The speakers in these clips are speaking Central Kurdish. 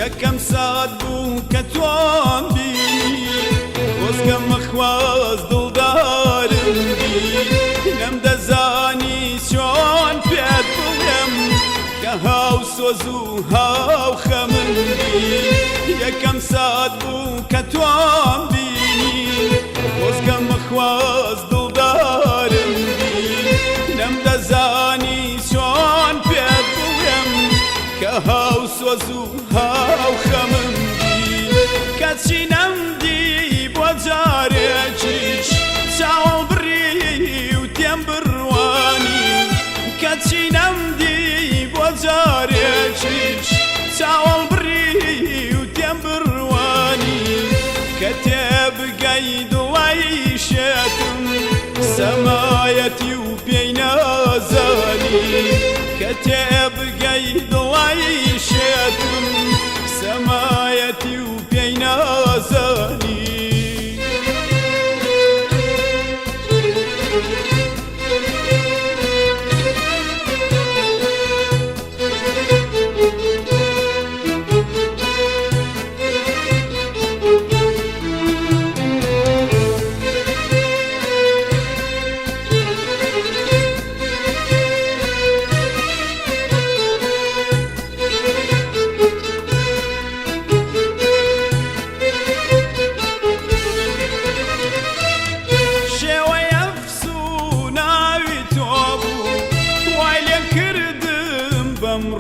یەکەم سات بوو کە تۆم بینی وەزگە مەخواز دڵدارم بی نەمدەزانی چۆن پێت بڵێم کە هاو سۆز و هاو خەمم بی یەکەم سات بوو کە تۆم بینی وەزگە مەخواز دڵدارم بی نەمدەزانی چۆن پێت بڵێم کە هاو سۆز و هاو خەمم بی کەچی نەمدی بۆ جارێکیش چاوەڵ بڕی و تێم بڕوانی کەچی نەمدی بۆ جارێکیش چاوەڵ بڕی و تێم بڕوانی کە تێبگەی دڵی شێتم سەمایەتی و پێی نازانی کە تێبگەی دڵی شێتم سەمایەتی و پێی نازانی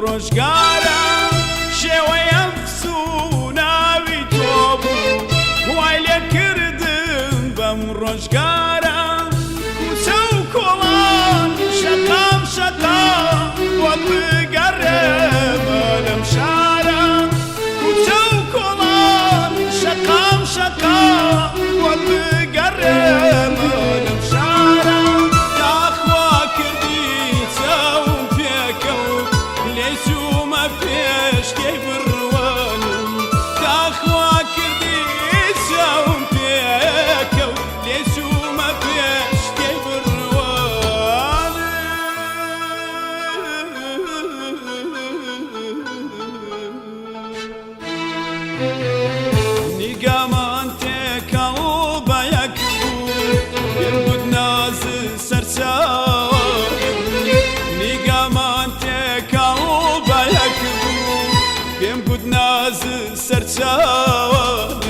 ڕۆژگارە شێوەی ئەفسوو ناوی تۆ بوو وای لێ کردم بەم ڕۆژگارە کوچە و کۆڵان شەقام شەقام بۆت بگەڕێمە لەم شارە کوچە و کۆڵان شەقام شەقام بۆت بگەڕێمە لەم شارە داخوا کردی چاوم پێکەوت لێچوومە پێشکەی بڕوانم داخوا کردی چاوم پێکەوت لێچوومە پێشکەی بڕوانم نیگامان تێکەڵ بە یەک بوو پێم گوت نازە سەرچاوانم نیگامان تێکەڵ بە یەک بوو پێم گوت نازە سەرچاوانم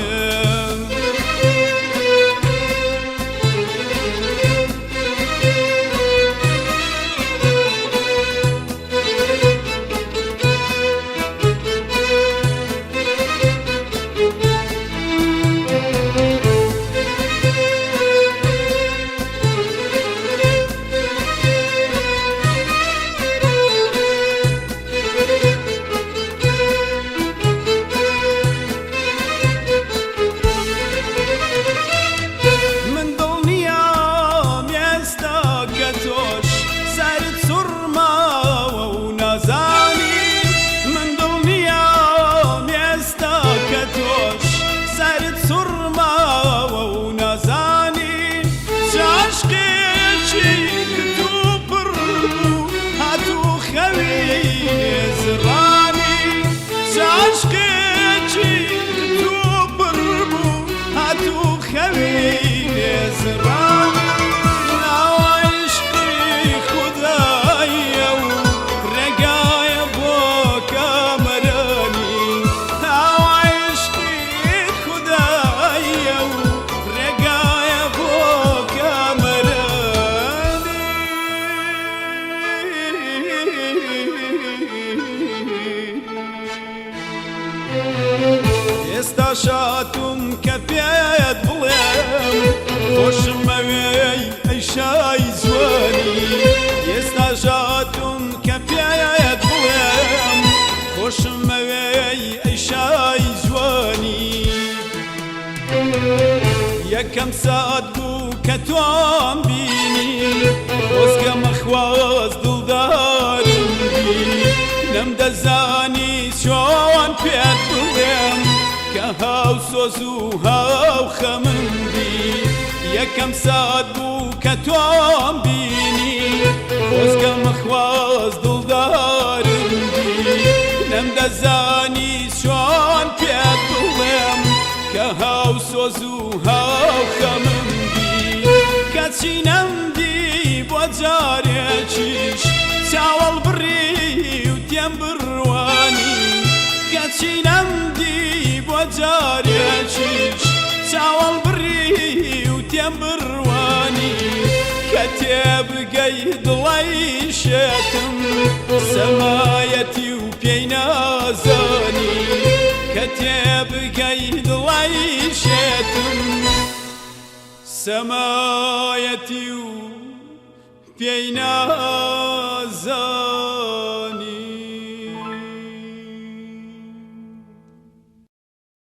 ئێستا شاتم کە پێت بڵێم خۆشمەوێی ئەی شای جوانی ئێستا شاتم کە پێت بڵێم خۆشمەوێی ئەی شای جوانی یەکەم سات بوو کە تۆم بینی وەزگە مەخواز دڵدارم بی نەمدەزانی چۆن پێت بڵێم کە هاو سۆز و هاو خەمم بی یەکەم سات بوو کە تۆم بینی وەزگە مەخواز دڵدارم بی نەمدە دەزانی چۆن پێت بڵێم کە هاو سۆز و هاو خەمم دی کەچی نەمدی بۆ جارێکیش چاوەڵ بڕی و تێم بڕوانی کەچی نەمدی بۆ جارێکیش چاوەڵ بڕی و تێم بڕوانی کە تێبگەی دڵی شێتم سەمایەتی و پێی نازانی کە تێبگەی دڵی شێتم سەمایەتی و پێی نازانی